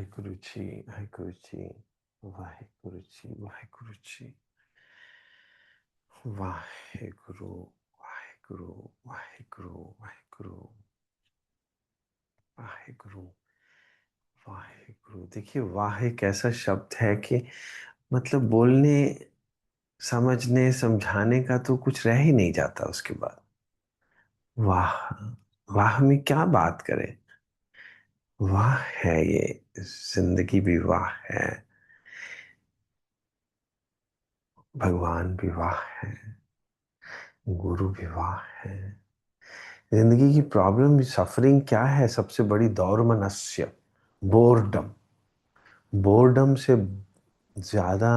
वाहिगुरु जी, वाहिगुरु जी, वाहिगुरु जी, वाहिगुरु जी, वाहिगुरु, वाहिगुरु, वाहिगुरु, वाहिगुरु, वाहिगुरु, वाहिगुरु। देखिए, वाह एक ऐसा शब्द है कि मतलब बोलने, समझने, समझाने का तो कुछ रह ही नहीं जाता उसके बाद। वाह, वाह में क्या बात करें। वाह है ये, जिंदगी भी वाह है, भगवान भी वाह है, गुरु भी वाह है। जिंदगी की प्रॉब्लम, सफरिंग क्या है? सबसे बड़ी दौर्मनस्य, बोर्डम। बोर्डम से ज्यादा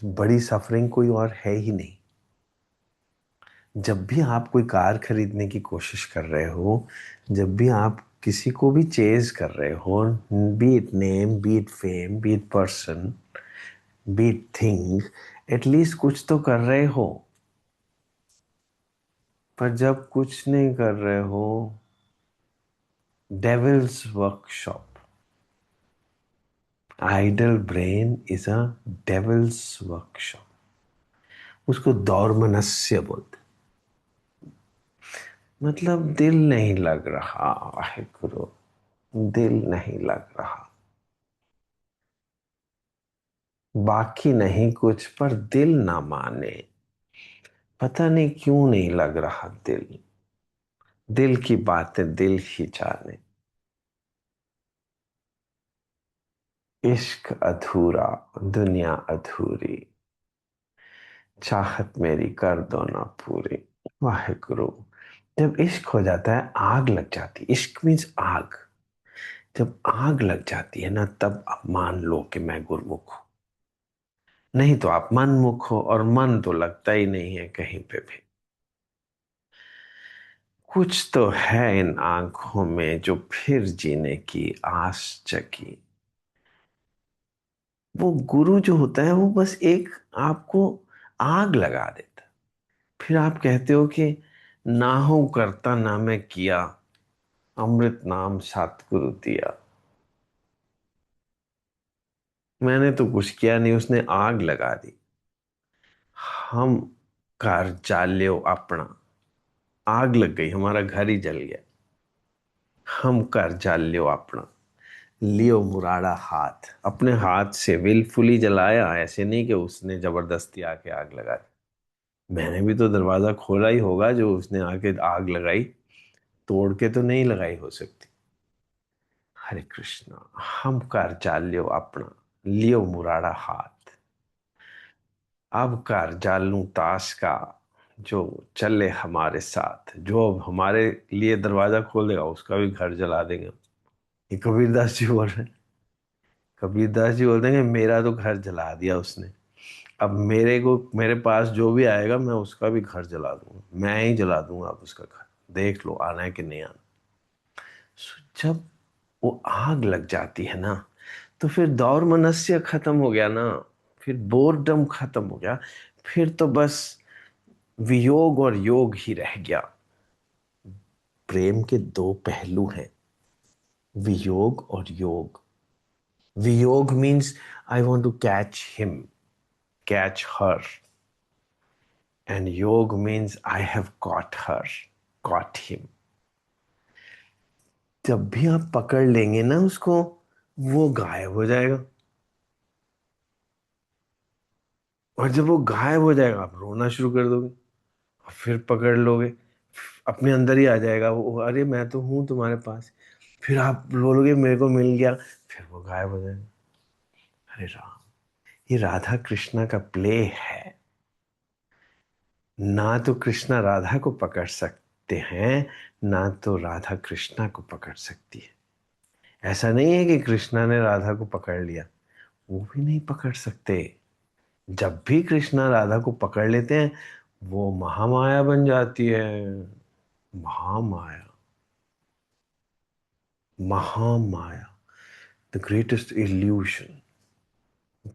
बड़ी सफरिंग कोई और है ही नहीं। जब भी आप कोई कार खरीदने की कोशिश कर रहे हो, जब भी आप किसी को भी चेज कर रहे हो, B it name, B it fame, B it person, B it thing, at least कुछ तो कर रहे हो। पर जब कुछ नहीं कर रहे हो, devil's workshop, idle brain is a devil's workshop. उसको दौर्मनस्य बोलते। मतलब दिल नहीं लग रहा, वाहिगुरु, दिल नहीं लग रहा। बाकी नहीं कुछ, पर दिल ना माने। पता नहीं क्यों नहीं लग रहा दिल। दिल की बातें दिल ही जाने। इश्क अधूरा, दुनिया अधूरी, चाहत मेरी कर दो ना पूरी। वाहिगुरु। जब इश्क हो जाता है, आग लग जाती। इश्क मीन्स आग। जब आग लग जाती है ना, तब आप मान लो कि मैं गुरमुख हूं। नहीं तो आप मनमुख हो, और मन तो लगता ही नहीं है कहीं पे भी। कुछ तो है इन आंखों में जो फिर जीने की आस जगी। वो गुरु जो होता है, वो बस एक आपको आग लगा देता है। फिर आप कहते हो कि ना हो करता ना मैं किया, अमृत नाम सतगुरु दिया। मैंने तो कुछ किया नहीं, उसने आग लगा दी। हम घर चाल्यो अपना, आग लग गई, हमारा घर ही जल गया। हम घर चाल्यो अपना, लियो मुराड़ा हाथ। अपने हाथ से विलफुली जलाया, ऐसे नहीं कि उसने जबरदस्ती आके आग लगा दी। मैंने भी तो दरवाजा खोला ही होगा, जो उसने आके आग लगाई। तोड़ के तो नहीं लगाई हो सकती। हरे कृष्णा। हम कर चाल्यो अपना, लियो मुराड़ा हाथ। अब कर जालू ताश का, जो चले हमारे साथ। जो अब हमारे लिए दरवाजा खोल देगा, उसका भी घर जला देंगे। ये कबीरदास जी बोल रहे हैं। कबीरदास जी बोलते हैं कि मेरा तो घर जला दिया उसने। अब मेरे को, मेरे पास जो भी आएगा, मैं उसका भी घर जला दूंगा। मैं ही जला दूंगा अब उसका घर। देख लो आना है कि नहीं आना। जब वो आग लग जाती है ना, तो फिर दौर मनस्य खत्म हो गया ना। फिर बोरडम खत्म हो गया। फिर तो बस वियोग और योग ही रह गया। प्रेम के दो पहलू हैं, वियोग और योग। वियोग means I want to catch him, catch her. And योग means I have caught her, caught him. जब भी आप पकड़ लेंगे ना उसको, वो गायब हो जाएगा। और जब वो गायब हो जाएगा, आप रोना शुरू कर दोगे। और फिर पकड़ लोगे, अपने अंदर ही आ जाएगा वो, अरे मैं तो हूं तुम्हारे पास। फिर आप बोलोगे मेरे को मिल गया, फिर वो गायब हो जाएगा। अरे राम, ये राधा कृष्णा का प्ले है। ना तो कृष्णा राधा को पकड़ सकते हैं, ना तो राधा कृष्णा को पकड़ सकती है। ऐसा नहीं है कि कृष्णा ने राधा को पकड़ लिया, वो भी नहीं पकड़ सकते। जब भी कृष्णा राधा को पकड़ लेते हैं, वो महामाया बन जाती है। Mahamaya, Mahamaya, the greatest evolution.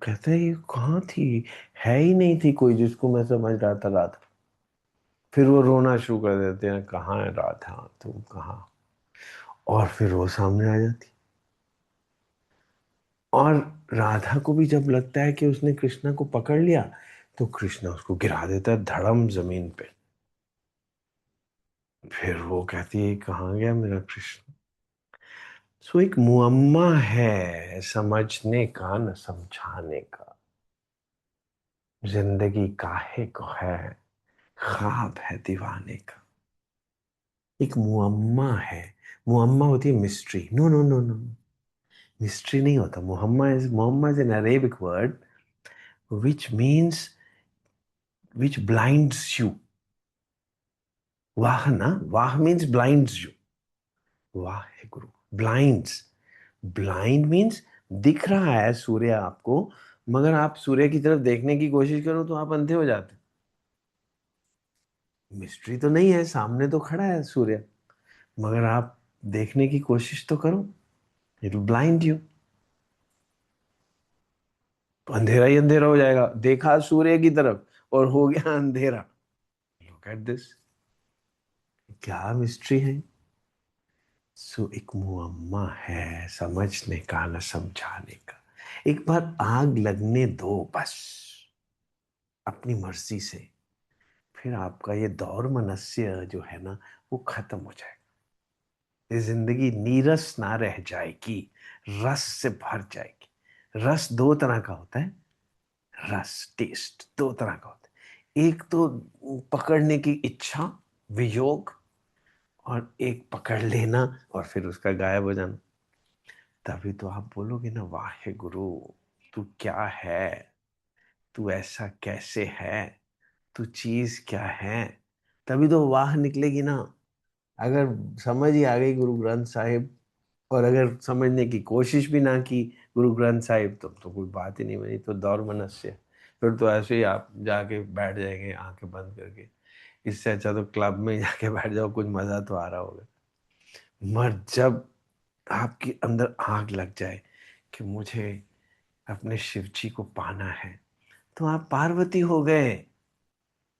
कहता है ये कहाँ थी? है ही नहीं थी कोई जिसको मैं समझ रहा था राधा। फिर वो रोना शुरू कर देते हैं, कहाँ है राधा, तुम कहाँ? और फिर वो सामने आ जाती। और राधा को भी जब लगता है कि उसने कृष्णा को पकड़ लिया, तो कृष्णा उसको गिरा देता है धड़म जमीन पे। फिर वो कहती है कहाँ गया मेरा कृष्ण। सो एक मुअम्मा है समझने का न समझाने का। जिंदगी काहे को है, ख्वाब है दीवाने का। एक मुअम्मा है। मुअम्मा होती है mystery. No no no no, mystery नहीं होता। मुहम्मा is an Arabic word which means which blinds you. वाह ना, वाह मीन्स blinds you। वाह है गुरु, blinds। ब्लाइंड मीन्स दिख रहा है सूर्य आपको, मगर आप सूर्य की तरफ देखने की कोशिश करो तो आप अंधे हो जाते। मिस्ट्री तो नहीं है, सामने तो खड़ा है सूर्य, मगर आप देखने की कोशिश तो करो, इट विल ब्लाइंड यू। तो अंधेरा ही अंधेरा हो जाएगा। देखा सूर्य की तरफ और हो गया अंधेरा। लुक एट दिस, क्या मिस्ट्री है। सो एक मुअम्मा है समझने का न समझाने का। एक बार आग लगने दो बस, अपनी मर्जी से। फिर आपका ये दौर मनस्य जो है ना, वो खत्म हो जाएगा। ये जिंदगी नीरस ना रह जाएगी, रस से भर जाएगी। रस दो तरह का होता है। रस, टेस्ट दो तरह का होता है। एक तो पकड़ने की इच्छा, वियोग, और एक पकड़ लेना और फिर उसका गायब हो जाना। तभी तो आप बोलोगे ना, वाहे गुरु, तू क्या है, तू ऐसा कैसे है, तू चीज क्या है। तभी तो वाह निकलेगी ना। अगर समझ ही आ गई गुरु ग्रंथ साहिब, और अगर समझने की कोशिश भी ना की गुरु ग्रंथ साहिब, तो कोई बात ही नहीं बनी। तो दौर मनस्य, फिर तो ऐसे ही आप जाके बैठ जाएंगे आंखें बंद करके। इससे अच्छा तो क्लब में जाके बैठ जाओ, कुछ मजा तो आ रहा होगा। मगर जब आपके अंदर आग लग जाए कि मुझे अपने शिव जी को पाना है, तो आप पार्वती हो गए,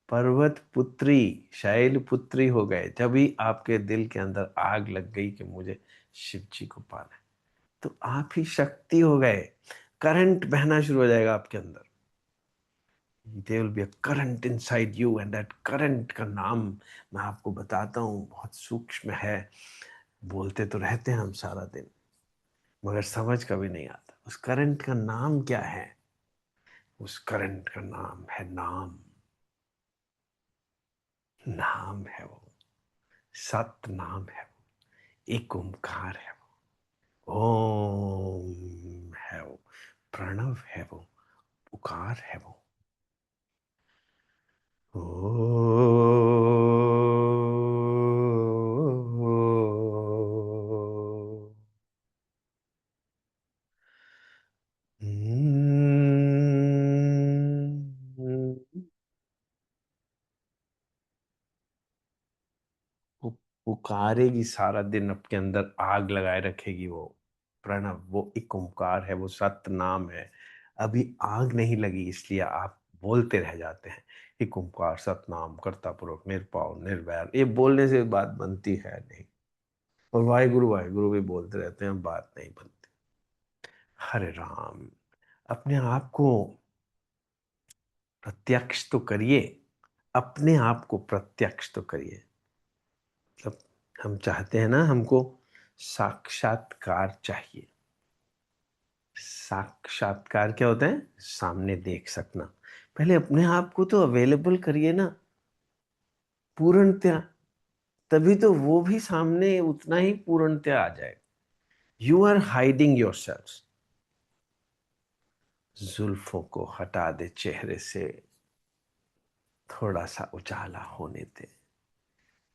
पर्वत पुत्री, शैल पुत्री हो गए। जब भी आपके दिल के अंदर आग लग गई कि मुझे शिव जी को पाना है, तो आप ही शक्ति हो गए। करंट बहना शुरू हो जाएगा आपके अंदर। There will be a current inside you, and that current का नाम मैं आपको बताता हूँ, बहुत सूक्ष्म है। बोलते तो रहते हैं हम सारा दिन, मगर समझ कभी नहीं आता उस करंट का नाम क्या है। उस करंट का नाम है नाम। नाम है वो, सत नाम है वो, एक ओंकार है वो, ओम है वो, प्रणव है वो, पुकार है वो। वो पुकारेगी सारा दिन, अपने अंदर आग लगाए रखेगी वो। प्रणव वो एक ओंकार है, वो सत नाम है। अभी आग नहीं लगी इसलिए आप बोलते रह जाते हैं। एक ओंकार सतनाम कर्ता पुरुष निरपाव निर्वैर, ये बोलने से बात बनती है नहीं। और वाहिगुरु भी बोलते रहते हैं, बात नहीं बनती। हरे राम। अपने आप को प्रत्यक्ष तो करिए, अपने आप को प्रत्यक्ष तो करिए। मतलब हम चाहते हैं ना, हमको साक्षात्कार चाहिए। साक्षात्कार क्या होता है? सामने देख सकना। पहले अपने आप को तो अवेलेबल करिए ना, पूर्णतया। तभी तो वो भी सामने उतना ही पूर्णतया आ जाए। You are hiding yourself. जुल्फों को हटा दे चेहरे से, थोड़ा सा उजाला होने दे।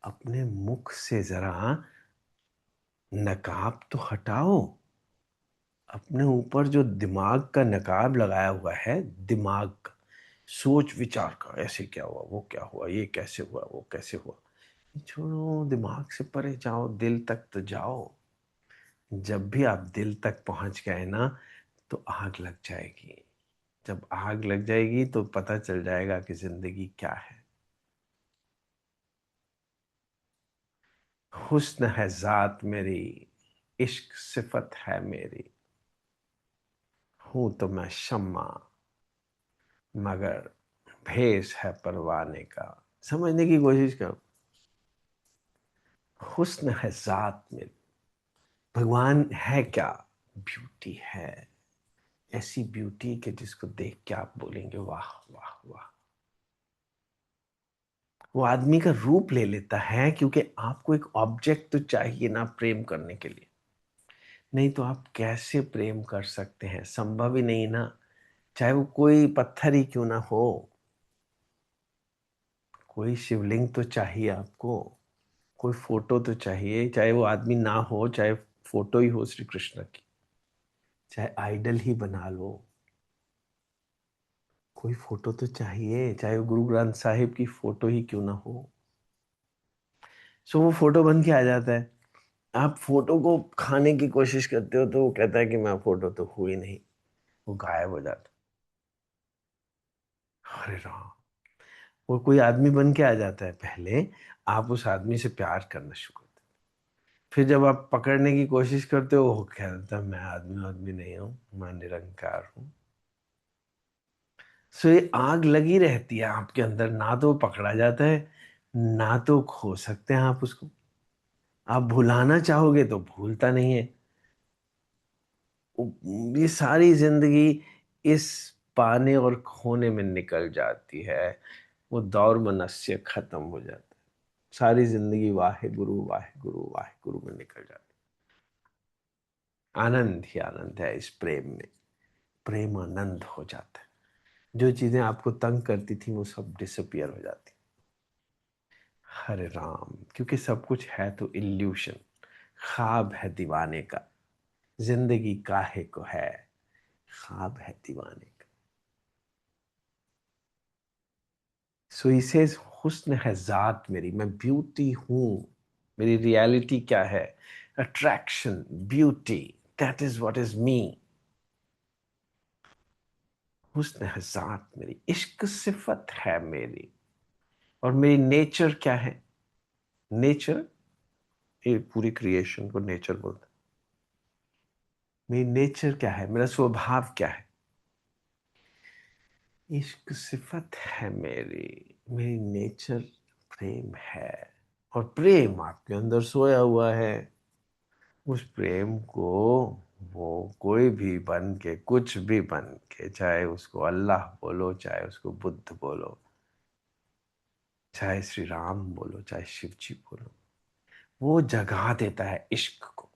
अपने मुख से जरा नकाब तो हटाओ। अपने ऊपर जो दिमाग का नकाब लगाया हुआ है, दिमाग का, सोच विचार का, ऐसे क्या हुआ, वो क्या हुआ, ये कैसे हुआ, वो कैसे हुआ, ये छोड़ो। दिमाग से परे जाओ, दिल तक तो जाओ। जब भी आप दिल तक पहुंच गए ना, तो आग लग जाएगी। जब आग लग जाएगी तो पता चल जाएगा कि जिंदगी क्या है। हुस्न है जात मेरी, इश्क सिफत है मेरी। हूं तो मैं शम्मा, मगर भेष है परवाने का। समझने की कोशिश करो। हुस्न है जात में, भगवान है क्या? ब्यूटी है। ऐसी ब्यूटी कि जिसको देख के आप बोलेंगे वाह वाह वाह। वो आदमी का रूप ले लेता है, क्योंकि आपको एक ऑब्जेक्ट तो चाहिए ना प्रेम करने के लिए। नहीं तो आप कैसे प्रेम कर सकते हैं? संभव ही नहीं ना। चाहे वो कोई पत्थर ही क्यों ना हो, कोई शिवलिंग तो चाहिए आपको, कोई फोटो तो चाहिए, चाहे वो आदमी ना हो, चाहे फोटो ही हो श्री कृष्ण की, चाहे आइडल ही बना लो, कोई फोटो तो चाहिए, चाहे वो गुरु ग्रंथ साहिब की फोटो ही क्यों ना हो। सो वो फोटो बन के आ जाता है। आप फोटो को खाने की कोशिश करते हो तो वो कहता है कि मैं फोटो तो हुई नहीं, वो गायब हो जाता है। अरे राम। वो कोई आदमी बन के आ जाता है, पहले आप उस आदमी से प्यार करना शुरू करते हो। फिर जब आप पकड़ने की कोशिश करते हो, वो कहता है मैं आदमी आदमी नहीं हूं, मैं निरंकार हूं। सो ये आग लगी रहती है आपके अंदर, ना तो पकड़ा जाता है, ना तो खो सकते हैं आप उसको। आप भुलाना चाहोगे तो भूलता नहीं है। ये सारी जिंदगी इस पाने और खोने में निकल जाती है। वो दौर मनस्य खत्म हो जाता है। सारी जिंदगी वाहे गुरु वाहे गुरु वाहे गुरु में निकल जाती है। आनंद ही आनंद है इस प्रेम में। प्रेम आनंद हो जाता है। जो चीजें आपको तंग करती थी वो सब डिसअपियर हो जाती। हरे राम। क्योंकि सब कुछ है तो इल्यूशन, ख्वाब है दीवाने का। जिंदगी काहे को है, ख्वाब है दीवाने का। सो इसे हुस्न है जात मेरी, मैं ब्यूटी हूं। मेरी रियलिटी क्या है? Attraction, beauty, that is what is me. हुस्न है जात मेरी, इश्क सिफत है मेरी। और मेरी नेचर क्या है? नेचर, ये पूरी क्रिएशन को नेचर बोलते हैं। मेरी नेचर क्या है, मेरा स्वभाव क्या है? इश्क सिफत है मेरी। मेरी नेचर प्रेम है। और प्रेम आपके अंदर सोया हुआ है। उस प्रेम को वो कोई भी बन के, कुछ भी बन के, चाहे उसको अल्लाह बोलो, चाहे उसको बुद्ध बोलो, चाहे श्री राम बोलो, चाहे शिव जी बोलो, वो जगा देता है इश्क को।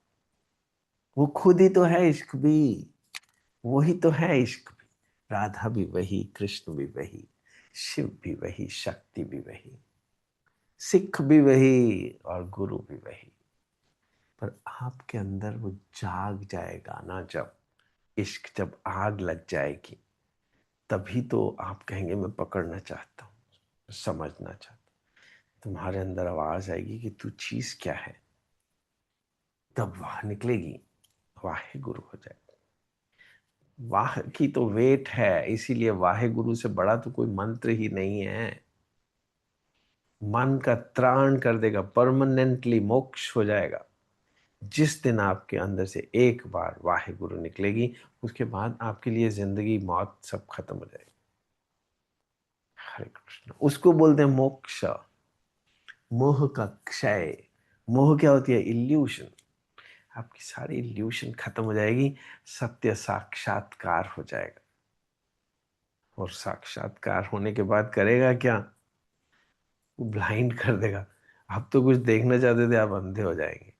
वो खुद ही तो है इश्क भी। वही तो है इश्क भी। राधा भी वही, कृष्ण भी वही, शिव भी वही, शक्ति भी वही, सिख भी वही, और गुरु भी वही। पर आपके अंदर वो जाग जाएगा ना, जब इश्क, जब आग लग जाएगी, तभी तो आप कहेंगे मैं पकड़ना चाहता हूँ, समझना चाहता हूँ। तुम्हारे अंदर आवाज आएगी कि तू चीज क्या है, तब वाह निकलेगी, वाहे गुरु हो जाए। वाह की तो वेट है, इसीलिए वाहे गुरु से बड़ा तो कोई मंत्र ही नहीं है। मन का त्राण कर देगा, परमानेंटली मोक्ष हो जाएगा। जिस दिन आपके अंदर से एक बार वाहे गुरु निकलेगी, उसके बाद आपके लिए जिंदगी मौत सब खत्म हो जाएगी। हरे कृष्ण। उसको बोलते हैं मोक्ष, मोह का क्षय। मोह क्या होती है? इल्यूशन। आपकी सारी इल्यूशन खत्म हो जाएगी, सत्य साक्षात्कार हो जाएगा। और साक्षात्कार होने के बाद करेगा क्या? वो ब्लाइंड कर देगा। आप तो कुछ देखना चाहते थे, आप अंधे हो जाएंगे।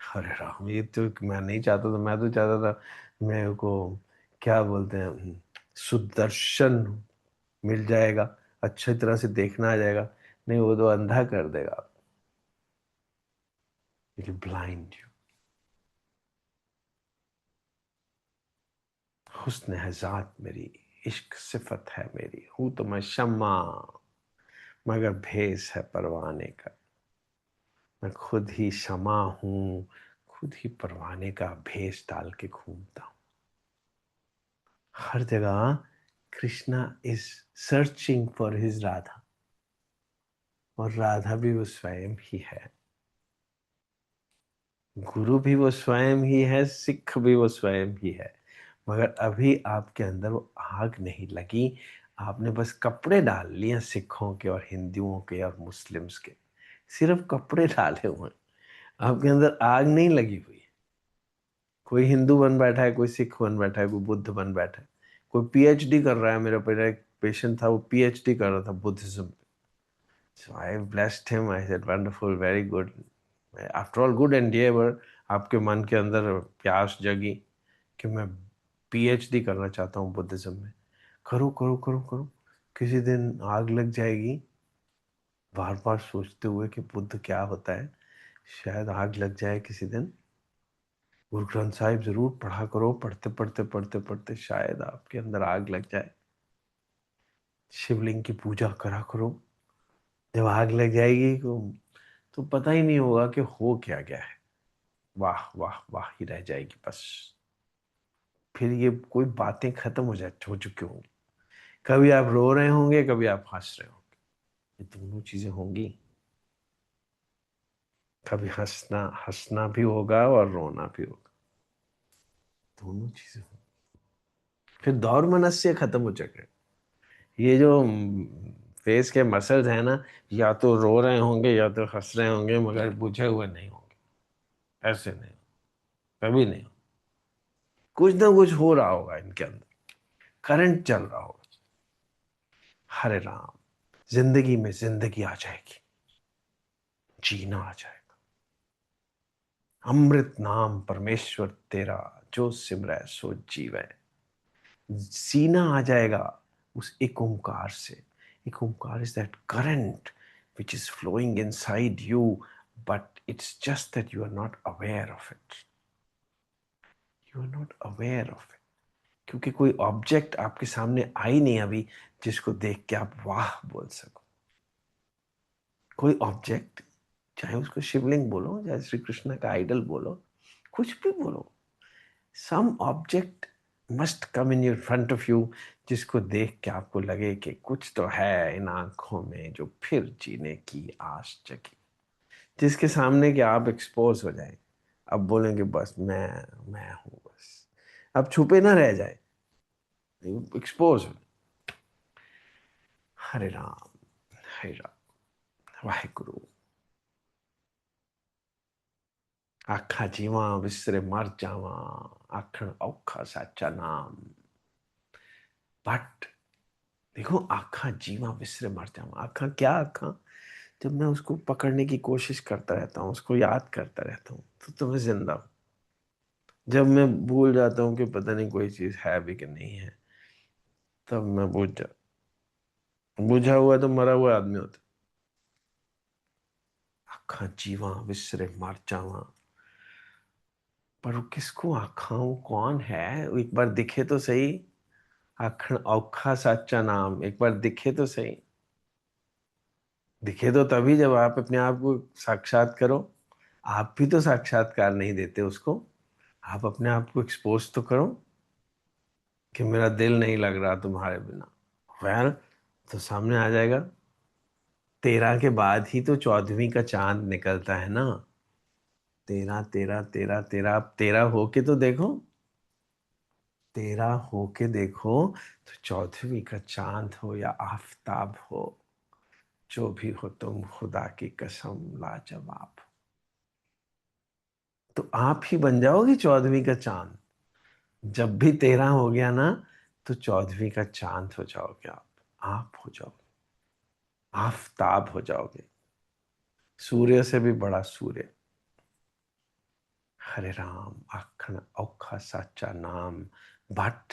अरे राम, ये तो मैं नहीं चाहता था। मैं तो चाहता था मेरे को, क्या बोलते हैं, सुदर्शन मिल जाएगा, अच्छी तरह से देखना आ जाएगा। नहीं, वो तो अंधा कर देगा। It blind you. हुस्न है जात मेरी, इश्क सिफत है मेरी, हूं तो मैं शम्मा, मगर भेस है परवाने का। मैं खुद ही शमा हूं, खुद ही परवाने का भेस डाल के घूमता हूं हर जगह। Krishna is searching for his Radha, और राधा भी वो स्वयं ही है। गुरु भी वो स्वयं ही है, सिख भी वो स्वयं ही है। मगर अभी आपके अंदर वो आग नहीं लगी। आपने बस कपड़े डाल लिए सिखों के और हिंदुओं के और मुस्लिम्स के, सिर्फ कपड़े डाले हुए हैं, आपके अंदर आग नहीं लगी हुई है। कोई हिंदू बन बैठा है, कोई सिख बन बैठा है, कोई बुद्ध बन बैठा है, कोई पीएचडी कर रहा है। मेरा पहले एक पेशेंट था, वो पीएचडी कर रहा था Buddhism. So I blessed him. I said, wonderful, very good. After all, good endeavor. आपके मन के अंदर प्यास जगी कि मैं पीएचडी करना चाहता हूँ बुद्धिज्म में। करो करो करो करो, किसी दिन आग लग जाएगी। बार बार सोचते हुए कि बुद्ध क्या होता है, शायद आग लग जाए किसी दिन। गुरु ग्रंथ साहिब जरूर पढ़ा करो, पढ़ते पढ़ते पढ़ते पढ़ते शायद आपके अंदर आग लग जाए। शिवलिंग की पूजा करा करो, जब आग लग जाएगी तो पता ही नहीं होगा कि हो क्या गया है। वाह वाह वाह ही रह जाएगी बस। फिर ये कोई बातें खत्म हो चुकी होंगी। कभी आप रो रहे होंगे, कभी आप हंस रहे होंगे, ये दोनों चीजें होंगी। कभी हंसना हंसना भी होगा और रोना भी होगा, दोनों चीजें होंगी। फिर दौर मनस्य खत्म हो जाएगा। ये जो फेस के मसल्स है ना, या तो रो रहे होंगे या तो हंस रहे होंगे, मगर बुझे हुए नहीं होंगे। ऐसे नहीं, कभी नहीं। कुछ ना कुछ हो रहा होगा इनके अंदर, करंट चल रहा होगा। हरे राम, जिंदगी में जिंदगी आ जाएगी, जीना आ जाएगा। अमृत नाम परमेश्वर तेरा, जो सिमरै सो जीवै। जीना आ जाएगा उस एक ओंकार से। Ek Onkar is that current which is flowing inside you, but it's just that you are not aware of it. You are not aware of it. क्योंकि कोई ऑब्जेक्ट आपके सामने आई नहीं अभी जिसको देख के आप वाह बोल सको। कोई ऑब्जेक्ट, चाहे उसको शिवलिंग बोलो, चाहे श्री कृष्ण का आइडल बोलो, कुछ भी बोलो, some object must come in your front of you, जिसको देख के आपको लगे कि कुछ तो है इन आंखों में जो फिर जीने की आस जगी। जिसके सामने कि आप एक्सपोज हो जाए, अब बोलेंगे बस मैं हूं बस। अब छुपे ना रह जाए, एक्सपोज हो। हरे राम, हरे राम, वाहेगुरु। आखा जीवा विसरे मर जावा, आखण औखा साचा नाम। बट देखो, आखा जीवा विसरे मर जावा, आखा क्या आखा? जब मैं उसको पकड़ने की कोशिश करता रहता हूँ, उसको याद करता रहता हूँ, तो मैं जिंदा हूँ। जब मैं भूल जाता हूँ कि पता नहीं कोई चीज है भी कि नहीं है, तब मैं बुझा हुआ तो मरा हुआ आदमी होता। आखा जीवा विसरे मर जावा, पर वो किसको आखा, वो कौन है? वो एक बार दिखे तो सही। आखण औखा साचा नाम, एक बार दिखे तो सही। दिखे तो तभी जब आप अपने आप को साक्षात करो। आप भी तो साक्षात्कार नहीं देते उसको। आप अपने आप को एक्सपोज तो करो कि मेरा दिल नहीं लग रहा तुम्हारे बिना। वेल, तो सामने आ जाएगा। 13 के बाद ही तो 14वीं का चांद निकलता है ना। 13 13 13 13, आप 13 होके तो देखो। 13 होके देखो, तो 14वीं का चांद हो या आफताब हो, जो भी हो तुम खुदा की कसम लाजवाब। तो आप ही बन जाओगे 14वीं का चांद। जब भी 13 हो गया ना, तो 14वीं का चांद हो जाओगे आप हो जाओगे, आफताब हो जाओगे, सूर्य से भी बड़ा सूर्य। हरे राम, आखन औखा साचा नाम। But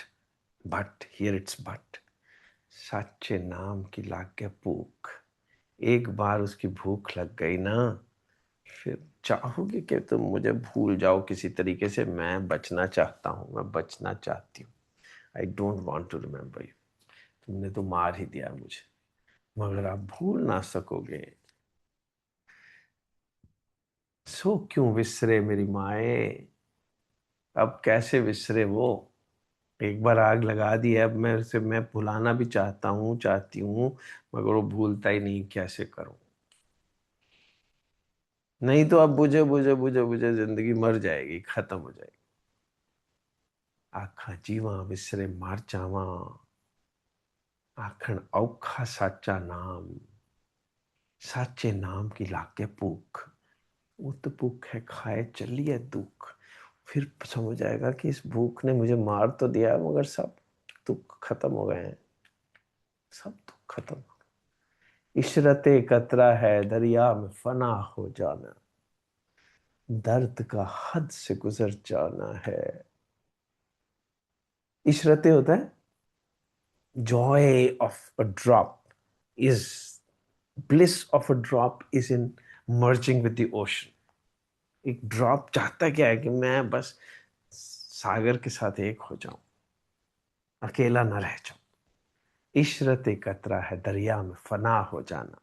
but here it's but, साचे नाम की लागे भूख। एक बार उसकी भूख लग गई ना, फिर चाहोगे कि तुम मुझे भूल जाओ किसी तरीके से। मैं बचना चाहता हूँ, मैं बचना चाहती हूँ। I don't want to remember you. तुमने तो मार ही दिया मुझे, मगर आप भूल ना सकोगे। सो क्यों विसरे मेरी माए, अब कैसे विसरे वो। एक बार आग लगा दी है, अब मैं उसे मैं भुलाना भी चाहता हूँ, चाहती हूँ, मगर वो भूलता ही नहीं, कैसे करूं। नहीं तो अब बुझे बुझे बुझे बुझे जिंदगी मर जाएगी, खत्म हो जाएगी। आखा जीवा विसरे मार जावा, आखण औखा साचा नाम, साचे नाम की लागे भूख, उत भूख है खाए चलिए दुख। फिर समझ आएगा कि इस भूख ने मुझे मार तो दिया मगर सब दुख खत्म हो गए हैं, सब दुख खत्म हो गए। इशरते कतरा है दरिया में फना हो जाना, दर्द का हद से गुजर जाना है। इशरते होता है joy of a drop, is bliss of a drop is in merging with the ocean। एक ड्रॉप चाहता क्या है कि मैं बस सागर के साथ एक हो जाऊं, अकेला न रह जाऊं। इशरत कतरा है दरिया में फना हो जाना।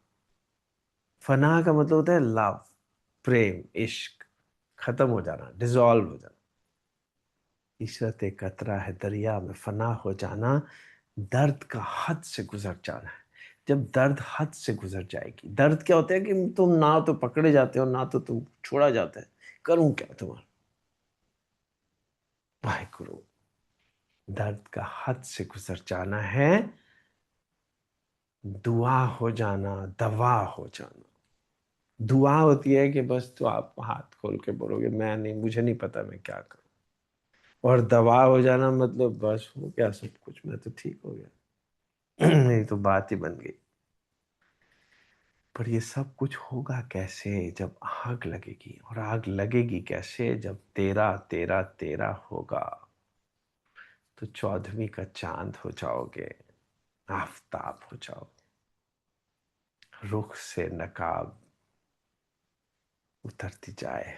फना का मतलब होता है लव, प्रेम, इश्क, खत्म हो जाना, डिसॉल्व हो जाना। इशरत कतरा है दरिया में फना हो जाना, दर्द का हद से गुजर जाना है। जब दर्द हद से गुजर जाएगी, दर्द क्या होता है कि तुम ना तो पकड़े जाते हो ना तो तुम छोड़ा जाता है, करूं क्या तुम्हारा भाई गुरु। दर्द का हद से गुजर जाना है, दुआ हो जाना, दवा हो जाना। दुआ होती है कि बस तो आप हाथ खोल के बोलोगे मैं नहीं, मुझे नहीं पता मैं क्या करूं। और दवा हो जाना मतलब बस हो गया सब कुछ, मैं तो ठीक हो गया। मेरी तो बात ही बन गई। पर ये सब कुछ होगा कैसे? जब आग लगेगी। और आग लगेगी कैसे? जब तेरा तेरा तेरा होगा तो 14वीं का चांद हो जाओगे, आफताब हो जाओगे। रुख से नकाब उतरती जाए।